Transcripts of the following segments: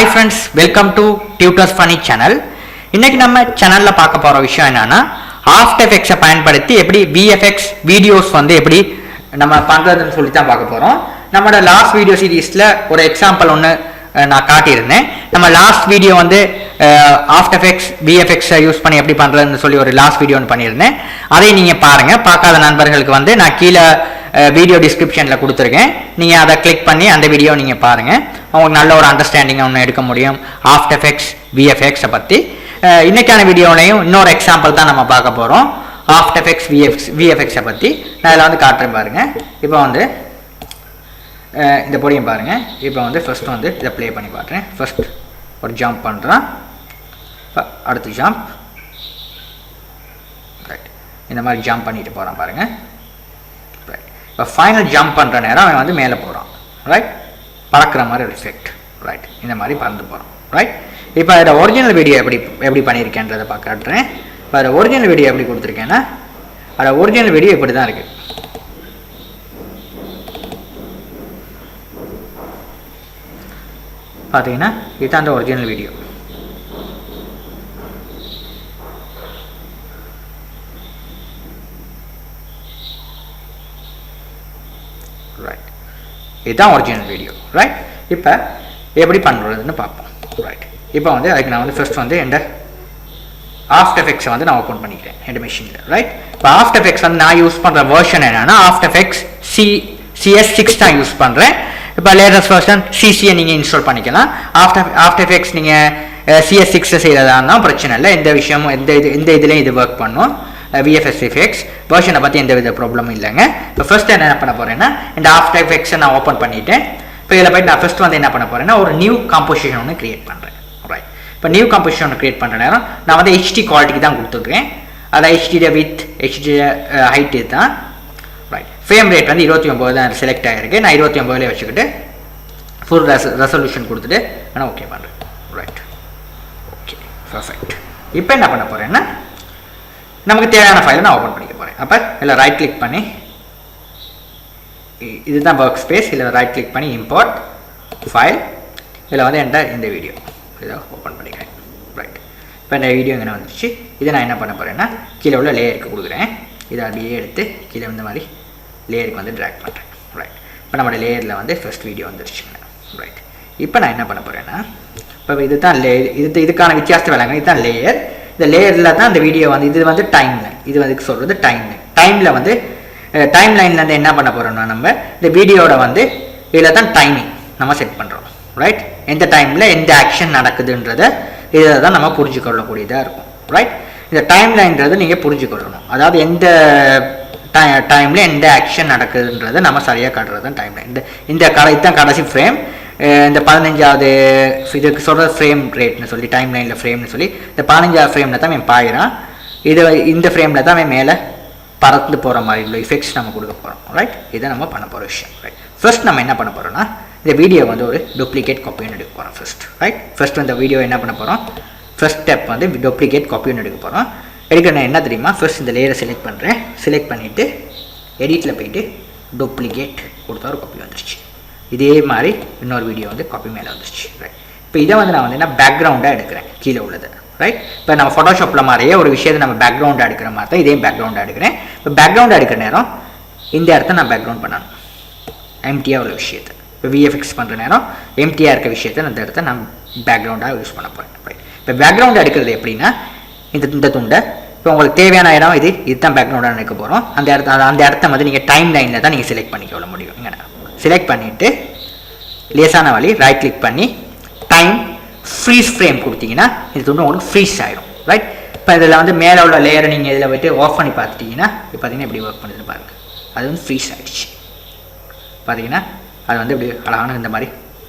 Hi friends, welcome to Tutors Funny channel. இன்னைக்கு நம்ம சேனல்ல பார்க்க போற விஷயம் என்னன்னா After Effects பயன்படுத்தி எப்படி VFX வீடியோஸ் வந்து எப்படி நம்ம பண்றதுன்னு சொல்லி தான் பார்க்க போறோம். நம்மளோட லாஸ்ட் வீடியோ சீரிஸ்ல ஒரு எக்ஸாம்பிள் ஒன்னு நான் காட்டியிருந்தேன். நம்ம லாஸ்ட் வீடியோ வந்து After Effects VFX யூஸ் பண்ணி எப்படி பண்றதுன்னு சொல்லி ஒரு லாஸ்ட் வீடியோ ஒன்னு பண்ணியிருந்தேன். அதை நீங்க பாருங்க. பார்க்காத நண்பர்களுக்கு வந்து நான் கீழே வீடியோ டிஸ்கிரிப்ஷன்ல கொடுத்துருக்கேன். நீங்க அதை கிளிக் பண்ணி அந்த வீடியோ நீங்க பாருங்க. உங்களுக்கு நல்ல ஒரு அண்டர்ஸ்டாண்டிங் ஒன்று எடுக்க முடியும் After Effects VFX பத்தி. இன்னைக்கான வீடியோலையும் இன்னொரு எக்ஸாம்பிள் தான் நம்ம பார்க்க போறோம் After Effects VFX பத்தி. நான் இதில் வந்து காட்டுறேன் பாருங்க. இப்போ வந்து இந்த பொடியும் பாருங்க. இப்போ வந்து ஃபர்ஸ்ட் வந்து இதை ப்ளே பண்ணி பாக்குறேன். ஃபர்ஸ்ட் ஒரு ஜம்ப் பண்றேன். அடுத்து ஜம்ப். ரைட். இந்த மாதிரி ஜம்ப் பண்ணிட்டு போறான் பாருங்க. ரைட். இப்போ ஃபைனல் ஜம்ப் பண்ற நேரம் அவன் வந்து மேலே போறான். ரைட். பறக்கிற மாதிரி ஒரு எஃபெக்ட். ரைட். இந்த மாதிரி பறந்து போறோம். ரைட். இப்போ இதோட ஒரிஜினல் வீடியோ எப்படி பண்ணியிருக்கேன்றதை பார்க்குறேன். இப்போ அதோட ஒரிஜினல் வீடியோ எப்படி கொடுத்துருக்கேன்னா அதோட ஒரிஜினல் வீடியோ இப்படி தான் இருக்கு. பார்த்தீங்கன்னா இதுதான் அந்த ஒரிஜினல் வீடியோ. ரைட். இதுதான் ஒரிஜினல் வீடியோ. ரைட். இப்போ எப்படி பண்ணுறதுன்னு பார்ப்போம். ரைட். இப்போ வந்து அதுக்கு நான் வந்து ஃபர்ஸ்ட் வந்து எந்த After Effects வந்து நான் ஓப்பன் பண்ணிக்கிறேன் எந்த மெஷினில். ரைட். இப்போ After Effects வந்து நான் யூஸ் பண்ணுற வெர்ஷன் என்னன்னா After Effects CS6 தான் யூஸ் பண்ணுறேன். இப்போ லேட்டஸ்ட் வெர்ஷன் CCயை நீங்கள் இன்ஸ்டால் பண்ணிக்கலாம். After Effects நீங்கள் CS6 செய்கிறதா பிரச்சனை இல்லை. எந்த விஷயமும் எந்த இதுலேயும் இது ஒர்க் பண்ணும். VFX எஃபெக்ட்ஸ் வெர்ஷனை பற்றி எந்த வித ப்ராப்ளமும் இல்லைங்க. இப்போ ஃபர்ஸ்ட் என்ன பண்ண போகிறேன்னா இந்த After Effects நான் ஓப்பன் பண்ணிவிட்டேன். இப்போ இதில் போய்ட்டு நான் ஃபர்ஸ்ட் வந்து என்ன பண்ண போகிறேன்னா ஒரு நியூ காம்போசிஷன் ஒன்று கிரியேட் பண்ணுறேன். ரைட். இப்போ நியூ காம்போசிஷன் ஒன்று கிரியேட் பண்ணுற நேரம் நான் வந்து HD குவாலிட்டிக்கு தான் கொடுத்துருக்கேன். அதான் HD வித் HD ஹைட் தான். ரைட். ஃப்ரேம் ரேட் வந்து 29 தான் செலக்ட் ஆகிருக்கு. நான் 29 வச்சுக்கிட்டு ஃபுல் ரெசல்யூஷன் கொடுத்துட்டு நான் ஓகே பண்ணுறேன். ரைட். Okay perfect. இப்போ என்ன பண்ண போகிறேன்னா நமக்கு தேவையான ஃபைலை நான் ஓப்பன் பண்ணிக்க போகிறேன். அப்போ இதில் ரைட் கிளிக் பண்ணி இதுதான் ஒர்க் ஸ்பேஸ். இதில் ரைட் கிளிக் பண்ணி இம்போர்ட் ஃபைல். இதில் வந்து இந்த வீடியோ இதை ஓப்பன் பண்ணிக்கிறேன். ரைட். இப்போ இந்த வீடியோ இங்கே வந்துருச்சு. இதை நான் என்ன பண்ண போகிறேன்னா கீழே உள்ள லேயருக்கு கொடுக்குறேன். இதை அப்படியே எடுத்து கீழே இந்த மாதிரி லேயருக்கு வந்து ட்ராக் பண்ணுறேன். ரைட். இப்போ நம்மளோட லேயரில் வந்து ஃபர்ஸ்ட் வீடியோ வந்துருச்சுங்க. ரைட். இப்போ நான் என்ன பண்ண போகிறேன்னா இப்போ இதுதான் இதுக்கான வித்தியாசத்தை விளங்க. இதுதான் லேயர். இந்த லேயரில் தான் இந்த வீடியோ வந்து இது வந்து டைம் லைன். இது வந்து சொல்கிறது டைம் லைன். டைமில் வந்து டைம் லைனில் வந்து என்ன பண்ண போகிறோம்னா நம்ம இந்த வீடியோட வந்து இதில் தான் டைமிங் நம்ம செட் பண்ணுறோம். ரைட். எந்த டைமில் எந்த ஆக்ஷன் நடக்குதுன்றதை இதில் தான் நம்ம புரிஞ்சுக்கொள்ளக்கூடியதாக இருக்கும். ரைட். இந்த டைம் லைன்றது நீங்கள் புரிஞ்சுக்கொள்ளணும். அதாவது எந்த டைமில் எந்த ஆக்ஷன் நடக்குதுன்றதை நம்ம சரியாக காட்டுறது தான் டைம் லைன். இதுதான் கடைசி ஃப்ரேம். இந்த 15வது இதுக்கு சொல்கிற ஃப்ரேம் ரேட்னு சொல்லி டைம் லைனில் ஃப்ரேம்னு சொல்லி இந்த 15வது ஃப்ரேமில் தான் அவன் பாயிறான். இந்த ஃப்ரேமில் தான் அவன் மேலே பறந்து போகிற மாதிரி உள்ள எஃபெக்ட்ஸ் நம்ம கொடுக்க போகிறோம். ரைட். இதை நம்ம பண்ண போகிற விஷயம். ரைட். ஃபர்ஸ்ட் நம்ம என்ன பண்ண போகிறோம்னா இந்த வீடியோ வந்து ஒரு டூப்ளிகேட் காப்பின்னு எடுக்க போகிறோம் ஃபர்ஸ்ட். ரைட். ஃபர்ஸ்ட் இந்த வீடியோ என்ன பண்ண போகிறோம் ஃபர்ஸ்ட் ஸ்டெப் வந்து டூப்ளிகேட் காப்பின்னு எடுக்க போகிறோம். எடுக்கணும் என்ன தெரியுமா ஃபர்ஸ்ட் இந்த லேயரை செலக்ட் பண்ணுறேன். செலக்ட் பண்ணிவிட்டு எடிட்டில் போயிட்டு டூப்ளிகேட் கொடுத்தா ஒரு காப்பி வந்துருச்சு. இதே மாதிரி இன்னொரு வீடியோ வந்து காப்பி மேலே வந்துருச்சு. ரைட். இப்போ இதை வந்து நான் வந்து என்ன பேக்ரவுண்டாக எடுக்கிறேன் கீழே உள்ளது. ரைட். இப்போ நம்ம ஃபோட்டோஷாப்பில் மாதிரியே ஒரு விஷயத்தை நம்ம பேக்ரவுண்டாக எடுக்கிற மாதிரி தான் இதே பேக்ரவுண்டாக எடுக்கிறேன். இப்போ பேக்ரவுண்டாக எடுக்கிற நேரம் இந்த இடத்த நான் பேக்ரவுண்ட் பண்ணணும். எம்டியாக உள்ள விஷயத்தை இப்போ VFX பண்ணுற நேரம் எம்டியாக இருக்க விஷயத்தை அந்த இடத்த நான் பேக்ரவுண்டாக யூஸ் பண்ண போகிறேன். ரைட். இப்போ பேக்ரவுண்டாக எடுக்கிறது எப்படின்னா இந்த துண்டை இப்போ உங்களுக்கு தேவையான இடம் இதுதான் பேக்ரவுண்டாக எடுக்க போகிறோம். அந்த இடத்த வந்து நீங்கள் டைம் லைனில் தான் நீங்கள் செலக்ட் பண்ணிக்க முடியும். இங்கே செலக்ட் பண்ணிவிட்டு லேசான வழி ரைட் கிளிக் பண்ணி டைம் ஃப்ரீஸ் ஃப்ரேம் கொடுத்தீங்கன்னா இது துண்டு உங்களுக்கு ஃப்ரீஸ் ஆகிடும். ரைட். இப்போ இதில் வந்து மேலே உள்ள லேயரை நீங்கள் இதில் போய்ட்டு ஆஃப் பண்ணி பார்த்துட்டிங்கன்னா இப்போ பார்த்தீங்கன்னா எப்படி ஒர்க் பண்ணுதுன்னு பாருங்கள். அது வந்து ஃப்ரீஸ் ஆகிடுச்சு. பார்த்தீங்கன்னா அது வந்து இப்படி அழகான இந்த மாதிரி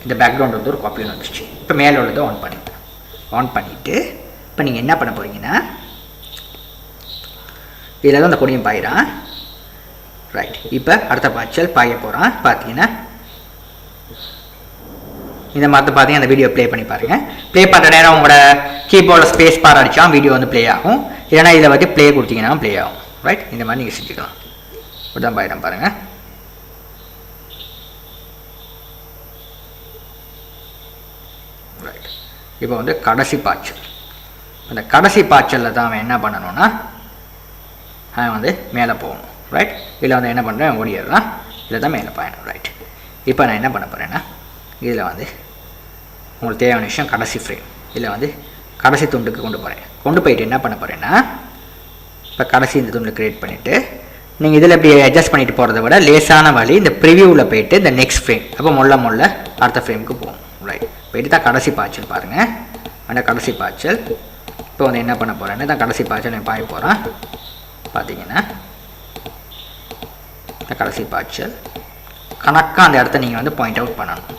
இந்த பேக்ரவுண்ட் வந்து ஒரு காப்பி வந்துருச்சு. இப்போ மேலே உள்ளதை ஆன் பண்ணிவிட்டு இப்போ நீங்கள் என்ன பண்ண போகிறீங்கன்னா இதில் தான் அந்த கொடியும் பாயிறான். ரைட். இப்போ அடுத்த பாய்ச்சல் பாய போகிறான். பார்த்தீங்கன்னா இந்த மாதிரி பார்த்தீங்கன்னா அந்த வீடியோ ப்ளே பண்ணி பாருங்கள். ப்ளே பண்ணுற நேரம் உங்களோட கீபோர்டில் ஸ்பேஸ் பார் அடித்தா வீடியோ வந்து ப்ளே ஆகும். இல்லைனா இதை வந்து ப்ளே கொடுத்தீங்கன்னா ப்ளே ஆகும். ரைட். இந்த மாதிரி நீங்கள் செஞ்சுக்கலாம். இப்படிதான் பாயிடம் பாருங்கள். ரைட். இப்போ வந்து கடைசி பாய்ச்சல். அந்த கடைசி பாய்ச்சலில் தான் அவன் என்ன பண்ணணும்னா அவன் வந்து மேலே போகணும். ரைட். இதில் வந்து என்ன பண்ணுறேன், ஓடிடுறான். இதில் தான் மேலே பாயணும். ரைட். இப்போ நான் என்ன பண்ண போகிறேன்னா இதில் வந்து உங்களுக்கு தேவையான விஷயம் கடைசி ஃப்ரேம். இதில் வந்து கடைசி துண்டுக்கு கொண்டு போயிட்டு என்ன பண்ண போகிறேன்னா இப்போ கடைசி இந்த துண்டில் க்ரியேட் பண்ணிவிட்டு நீங்கள் இதில் இப்படி அட்ஜஸ்ட் பண்ணிட்டு போகிறத விட லேசான வழி இந்த ப்ரிவியூவில் போயிட்டு இந்த நெக்ஸ்ட் ஃப்ரேம் அப்போ மொல்ல அடுத்த ஃப்ரேமுக்கு போகும். ரைட். போயிட்டு தான் கடைசி பாய்ச்சல் பாருங்கள். அந்த கடைசி பாய்ச்சல் இப்போ வந்து என்ன பண்ண போகிறேன்னு தான் கடைசி பாய்ச்சல் நான் பாய போகிறேன். பார்த்தீங்கன்னா இந்த கடைசி பாய்ச்சல் கணக்காக அந்த இடத்த நீங்கள் வந்து பாயிண்ட் அவுட் பண்ணணும்.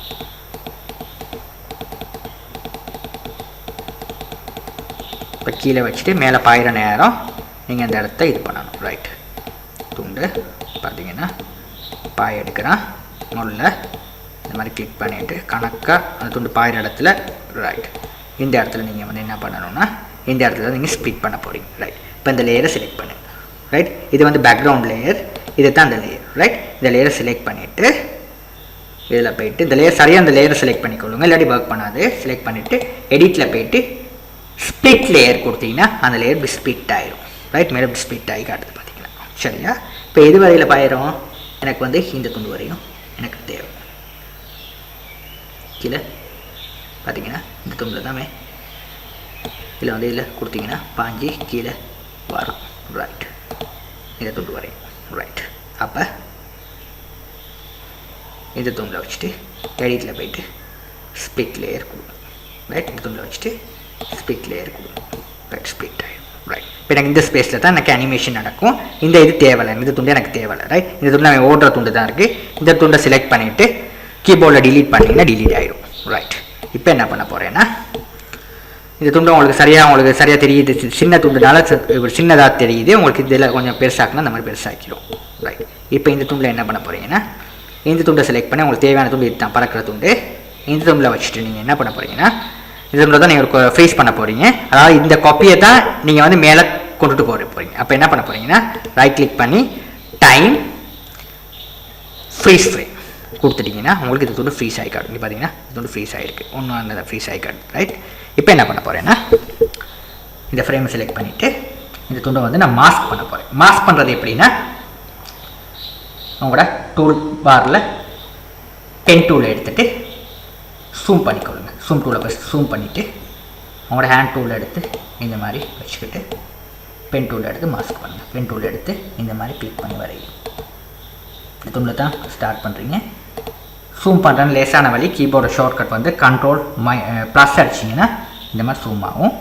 இப்போ கீழே வச்சுட்டு மேலே பாயிற நேரம் நீங்கள் அந்த இடத்த இது பண்ணணும். ரைட். துண்டு பார்த்தீங்கன்னா பாய் எடுக்கிறான். முதல்ல இந்த மாதிரி கிளிக் பண்ணிவிட்டு கணக்காக அந்த துண்டு பாயிற இடத்துல ரைட் இந்த இடத்துல நீங்கள் வந்து என்ன பண்ணணும்னா இந்த இடத்துல நீங்கள் ஸ்ப்ளிட் பண்ண போகிறீங்க. ரைட். இப்போ இந்த லேயரை செலக்ட் பண்ணுங்கள். ரைட். இது வந்து பேக்ரவுண்ட் லேயர், இது தான் அந்த லேயர். ரைட். இந்த லேயரை செலக்ட் பண்ணிவிட்டு இதில் போய்ட்டு இந்த லேயர் சரியாக அந்த லேயரை செலக்ட் பண்ணிக்கொள்ளுங்க, இல்லாட்டி ஒர்க் பண்ணாது. செலக்ட் பண்ணிவிட்டு எடிட்டில் போய்ட்டு ஸ்ப்ளிட் லேயர் கொடுத்தீங்கன்னா அந்த லேயர் இப்படி ஸ்ப்ளிட் ஆயிரும். ரைட். மேலே இப்படி ஸ்ப்ளிட் ஆகி காட்டுது பார்த்தீங்கன்னா. சரியா? இப்போ எது வரையில் பாயிரும், எனக்கு வந்து இந்த துண்டு வரையும் எனக்கு தேவை. கீழே பார்த்தீங்கன்னா இந்த துண்டில் தான் இதில் வந்து இதில் கொடுத்தீங்கன்னா பாஞ்சி கீழே வரும். ரைட். இந்த துண்டு வரையும். ரைட். அப்போ இந்த துண்டில் வச்சுட்டு எடிட்டில் போய்ட்டு ஸ்ப்ளிட் லேயர் கொடுங்க. ரைட். இந்த துண்டில் வச்சுட்டு ஸ்ப்ளிட் லேயர் கொடுங்க. ரைட். ஸ்ப்ளிட் ஆகிடும். ரைட். இப்போ எனக்கு இந்த ஸ்பேஸில் தான் எனக்கு அனிமேஷன் நடக்கும். இந்த இது தேவையில்லை, இந்த துண்டு எனக்கு தேவையில்லை. ரைட். இந்த துண்டு நான் ஓடுற துண்டு தான் இருக்குது. இந்த துண்டை செலக்ட் பண்ணிவிட்டு கீபோர்டில் டிலீட் பண்ணிங்கன்னா டிலீட் ஆகிடும். ரைட். இப்போ என்ன பண்ண போகிறேன்னா இந்த துண்டு உங்களுக்கு சரியாக தெரியுது. சின்ன துண்டுனால சின்னதாக தெரியுது. உங்களுக்கு இதில் கொஞ்சம் பெருசாக்குனா அந்த மாதிரி பெருசாக்கிடும். ரைட். இப்போ இந்த துண்டில் என்ன பண்ண போகிறீங்கன்னா இந்த துண்டை செலக்ட் பண்ணி உங்களுக்கு தேவையான துண்டு இதுதான் பறக்கிற துண்டு. இந்த துண்டில் வச்சுட்டு நீங்கள் என்ன பண்ண போகிறீங்கன்னா இந்த துண்டில் தான் நீங்கள் ஒரு ஃப்ரீஸ் பண்ண போகிறீங்க. அதாவது இந்த காப்பியை தான் நீங்கள் வந்து மேலே கொண்டுட்டு போகிறீங்க. அப்போ என்ன பண்ண போகிறீங்கன்னா ரைட் கிளிக் பண்ணி டைம் ஃப்ரீஸ் ஃப்ரேம் கொடுத்துட்டிங்கன்னா உங்களுக்கு இந்த துண்டு ஃப்ரீஸ் ஆகி காட்டும். இங்கே பார்த்தீங்கன்னா இந்த துண்டு ஃப்ரீஸ் ஆகிருக்கு. ஒன்றும் அந்த ஃப்ரீஸ் ஆகி காட்டும். ரைட். இப்போ என்ன பண்ண போகிறேன்னா இந்த ஃப்ரேமை செலக்ட் பண்ணிவிட்டு இந்த துண்டை வந்து நான் மாஸ்க் பண்ண போகிறேன். மாஸ்க் பண்ணுறது எப்படின்னா உங்களோட டூல் பாரில் பென் டூலை எடுத்துகிட்டு ஜூம் பண்ணிக்கொள்ளுங்க. ஜூம் டூலை ஃபஸ்ட் ஜூம் பண்ணிவிட்டு உங்களோட ஹேண்ட் டூலை எடுத்து இந்த மாதிரி வச்சுக்கிட்டு பென் டூலை எடுத்து மாஸ்க் பண்ணுங்கள். பென் டூலை எடுத்து இந்த மாதிரி கிளிக் பண்ணி வரையும். இந்த துண்டில் தான் ஸ்டார்ட் பண்ணுறீங்க. ஜூம் பண்ணுறேன்னு லேசான வழி கீபோர்டு ஷார்ட்கட் வந்து கண்ட்ரோல் ப்ளஸ் அடிச்சிங்கன்னா இந்த மாதிரி ஜூம் ஆகும்.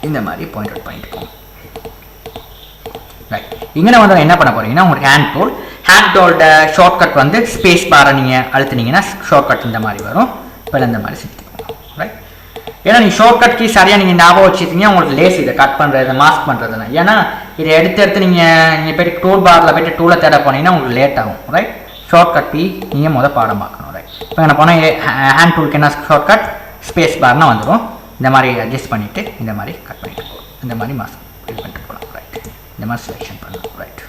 இந்த மாதிரி பாயிண்ட் அவுட் பண்ணிட்டு போகும். ரைட். இங்கே வந்து என்ன பண்ண போகிறீங்கன்னா உங்களுக்கு ஹேண்ட் டோல்ட ஷார்ட்கட் வந்து ஸ்பேஸ் பாரை நீங்கள் அழுத்துனீங்கன்னா ஷார்ட்கட் இந்த மாதிரி வரும். இப்போ இந்த மாதிரி செஞ்சுக்கோங்க. ரைட். ஏன்னா நீங்கள் ஷார்ட்கட் கீ சரியாக நீங்கள் ஞாபகம் வச்சுருக்கீங்க. உங்களுக்கு லேஸ் இதை கட் பண்ணுறது மாஸ்க் பண்ணுறதுனா. ஏன்னா இதை எடுத்து நீங்கள் போய்ட்டு டூல் பாரில் போய்ட்டு டூலை தேட போனீங்கன்னா உங்களுக்கு லேட் ஆகும். ரைட். ஷார்ட்கட் கீ நீங்கள் பாடமாக்கணும். ரைட். இப்போ என்ன போனால் ஹேண்ட் டூலுக்கு என்ன ஷார்ட்கட் ஸ்பேஸ் பார்னால் வந்துடும். இந்த மாதிரி அட்ஜஸ்ட் பண்ணிவிட்டு இந்த மாதிரி கட் பண்ணிட்டு போகணும். இந்த மாதிரி மாஸ்க் இது பண்ணிட்டு போகலாம். ரைட். இந்த மாதிரி செலெக்ஷன் பண்ணணும். ரைட்.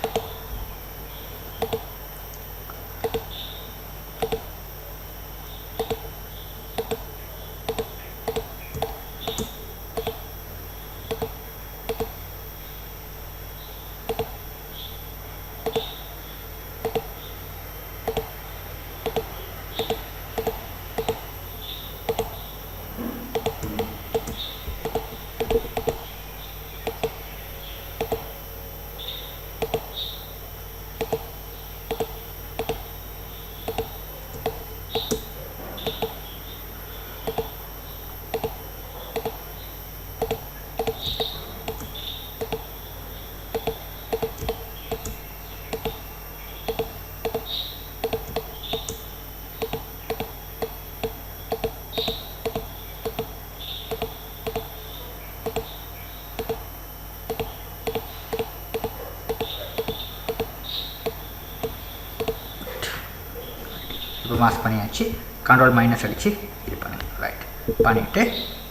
மாஸ்க் பண்ணியாச்சு. கண்ட்ரோல் மைனஸ் அடித்து இது பண்ணுங்க. ரைட். பண்ணிவிட்டு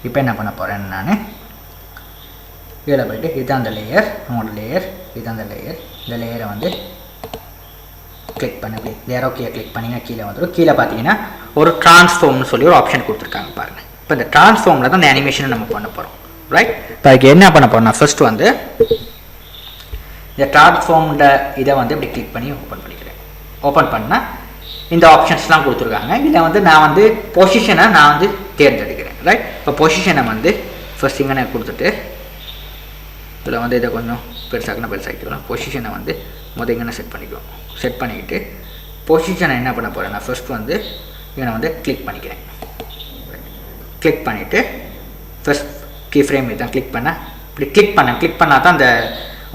இப்போ என்ன பண்ண போகிறேன்னு நான் இதில் போய்ட்டு இதுதான் அந்த லேயர், உங்களோட லேயர், இதுதான் அந்த லேயர். இந்த லேயரை வந்து கிளிக் பண்ணி லேயர் ஓகே கிளிக் பண்ணிங்கன்னா கீழே வந்துடும். கீழே பார்த்தீங்கன்னா ஒரு ட்ரான்ஸ்ஃபார்ம்னு சொல்லி ஒரு ஆப்ஷன் கொடுத்துருக்காங்க பாருங்கள். இப்போ இந்த ட்ரான்ஸ்ஃபார்மில் தான் இந்த அனிமேஷனை நம்ம பண்ண போகிறோம். ரைட். இப்போ அதுக்கு என்ன பண்ண போகிறோம்னா ஃபர்ஸ்ட் வந்து இந்த ட்ரான்ஸ்ஃபார்ம்ட இதை வந்து இப்படி கிளிக் பண்ணி ஓப்பன் பண்ணிக்கிறேன். ஓப்பன் பண்ணால் இந்த ஆப்ஷன்ஸ்லாம் கொடுத்துருக்காங்க. இதில் வந்து நான் வந்து பொசிஷனை நான் வந்து தேர்ந்தெடுக்கிறேன். ரைட். இப்போ பொசிஷனை வந்து ஃபர்ஸ்ட் இங்கே நான் கொடுத்துட்டு இதில் வந்து இதை கொஞ்சம் பெருசாக்கிக்கலாம். பொசிஷனை வந்து இங்கே செட் பண்ணிக்குவோம். செட் பண்ணிக்கிட்டு பொசிஷனை என்ன பண்ண போகிறேன் நான் ஃபர்ஸ்ட் வந்து இங்கே வந்து கிளிக் பண்ணிக்கிறேன். கிளிக் பண்ணிவிட்டு ஃபர்ஸ்ட் கீ ஃப்ரேம் இதுதான் கிளிக் பண்ண இப்படி கிளிக் பண்ணால் தான் அந்த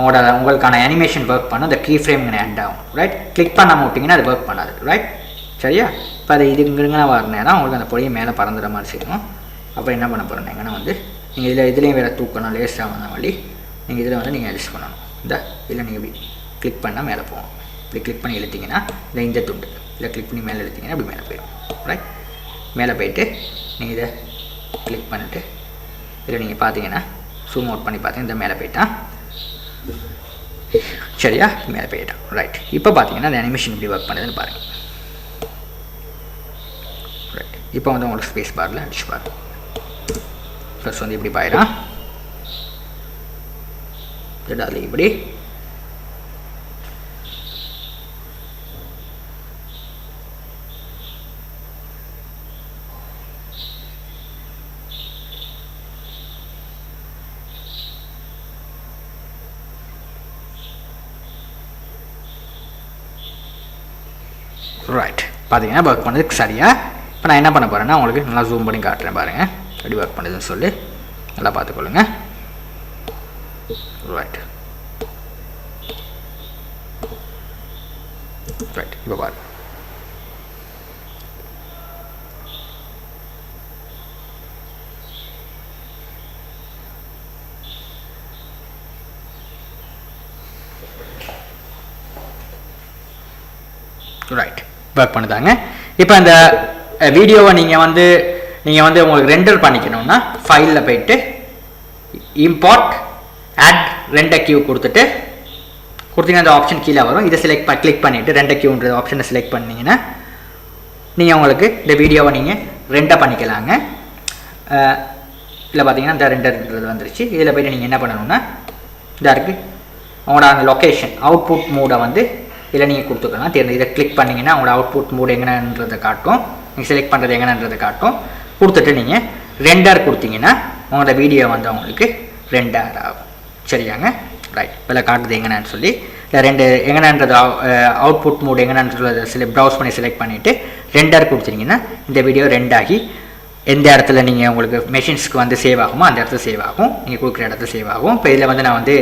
உங்களுக்கான அனிமேஷன் ஒர்க் பண்ண அந்த கீ ஃப்ரேம் இங்கே எண்ட் ஆகும். ரைட். கிளிக் பண்ண மாட்டிங்கன்னா அது ஒர்க் பண்ணாது. ரைட். சரியா? இப்போ அது இங்கேனா வரணுன்னா உங்களுக்கு அந்த பொடியை மேலே பறந்துடுற மாதிரி செய்யணும். அப்போ என்ன பண்ண போகிறேன் எங்கன்னா வந்து நீங்கள் இதுலேயும் வேறு தூக்கணும் லேஸாக வந்த வழி நீங்கள் இதில் வந்து நீங்கள் அட்ஜஸ்ட் பண்ணணும். இதில் நீங்கள் இப்படி கிளிக் பண்ணால் மேலே போகும். இப்படி கிளிக் பண்ணி இழுத்திங்கன்னா இந்த துண்டு இதில் கிளிக் பண்ணி மேலே இழுத்திங்கன்னா அப்படி மேலே போயிடும். ரைட். மேலே போயிட்டு நீங்கள் இதை கிளிக் பண்ணிவிட்டு இதில் நீங்கள் பார்த்தீங்கன்னா ஜூம் அவுட் பண்ணி பார்த்தீங்கன்னா இந்த மேலே போயிட்டான். சரியா? மேலே போயிட்டான். ரைட். இப்போ பார்த்தீங்கன்னா அந்த அனிமேஷன் இப்படி ஒர்க் பண்ணுதுன்னு பாருங்கள். ரைட். இப்போ வந்து உங்களுக்கு ஸ்பேஸ் பாரில் அடிச்சு பாருங்க. ப்ளஸ் வந்து இப்படி பாயிடும். அது இப்படி ரைட். பார்த்தீங்கன்னா ஒர்க் பண்ணதுக்கு சரியா. இப்போ நான் என்ன பண்ண போகிறேன்னா உங்களுக்கு நல்லா ஜூம் பண்ணி காட்டுறேன் பாருங்கள் எப்படி ஒர்க் பண்ணுதுன்னு சொல்லி நல்லா பார்த்துக்கொள்ளுங்க. ரைட். ரைட். இப்போ பாருங்க. ரைட். ஒர்க் பண்ணுதாங்க. இப்போ அந்த வீடியோவை நீங்கள் வந்து உங்களுக்கு ரெண்டர் பண்ணிக்கணும்னா ஃபைலில் போயிட்டு இம்போர்ட் ஆட் ரெண்டர் கியூ கொடுத்தீங்கன்னா அந்த ஆப்ஷன் கீழே வரும். இதை கிளிக் பண்ணிவிட்டு ரெண்டர் கியூன்ற ஆப்ஷனை செலக்ட் பண்ணிங்கன்னா நீங்கள் உங்களுக்கு இந்த வீடியோவை நீங்கள் ரெண்டர் பண்ணிக்கலாங்க. இதில் பார்த்தீங்கன்னா இந்த ரெண்டர்ன்றது வந்துருச்சு. இதில் போய்ட்டு நீங்கள் என்ன பண்ணணும்னா இதாக இருக்குது உங்களோட அந்த லொக்கேஷன் அவுட்புட் மூடை வந்து இதில் நீங்கள் கொடுத்துக்கலாம். இதை கிளிக் பண்ணிங்கன்னா உங்களோட அவுட்புட் மூட் எங்கேன்றதை காட்டும். நீங்கள் செலக்ட் பண்ணுறது எங்கேன்றதை காட்டும். கொடுத்துட்டு நீங்கள் ரெண்டர் கொடுத்தீங்கன்னா உங்களோட வீடியோ வந்து உங்களுக்கு ரெண்டர் ஆகும். சரியாங்க? ரைட். இப்போ காட்டுறது எங்கன்னு சொல்லி எங்கேன்றது அவுட்புட் மூட் எங்கேன்றதை ப்ரௌஸ் பண்ணி செலக்ட் பண்ணிவிட்டு ரெண்டர் கொடுத்தீங்கன்னா இந்த வீடியோ ரெண்டாகி எந்த இடத்துல நீங்கள் உங்களுக்கு மெஷின்ஸ்க்கு வந்து சேவ் ஆகுமோ அந்த இடத்துல சேவ் ஆகும். நீங்கள் கொடுக்குற இடத்துல சேவ் ஆகும். இப்போ இதில் வந்து நான் வந்து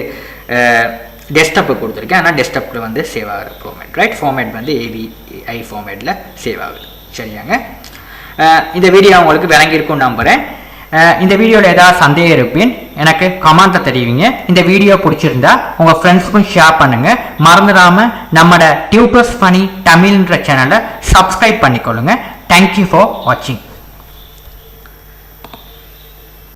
டெஸ்க்டாப்பு கொடுத்துருக்கேன். ஆனால் டெஸ்க்டாப்பில் வந்து சேவ் ஆகிற ஃபார்மேட். ரைட். ஃபார்மேட் வந்து AVI ஃபார்மேட்டில் சேவ் ஆகுது. சரியாங்க? இந்த வீடியோ உங்களுக்கு விளங்கியிருக்கும்னு நம்புகிறேன். இந்த வீடியோவில் ஏதாவது சந்தேகம் இருப்பேன் எனக்கு கமெண்ட்டில் தெரிவிங்க. இந்த வீடியோ பிடிச்சிருந்தா உங்கள் ஃப்ரெண்ட்ஸுக்கும் ஷேர் பண்ணுங்கள். மறந்துடாமல் நம்மளோட டியூட்டர்ஸ் ஃபனி தமிழ்ன்ற சேனலை சப்ஸ்கிரைப் பண்ணிக்கொள்ளுங்கள். தேங்க்யூ ஃபார் வாட்சிங்.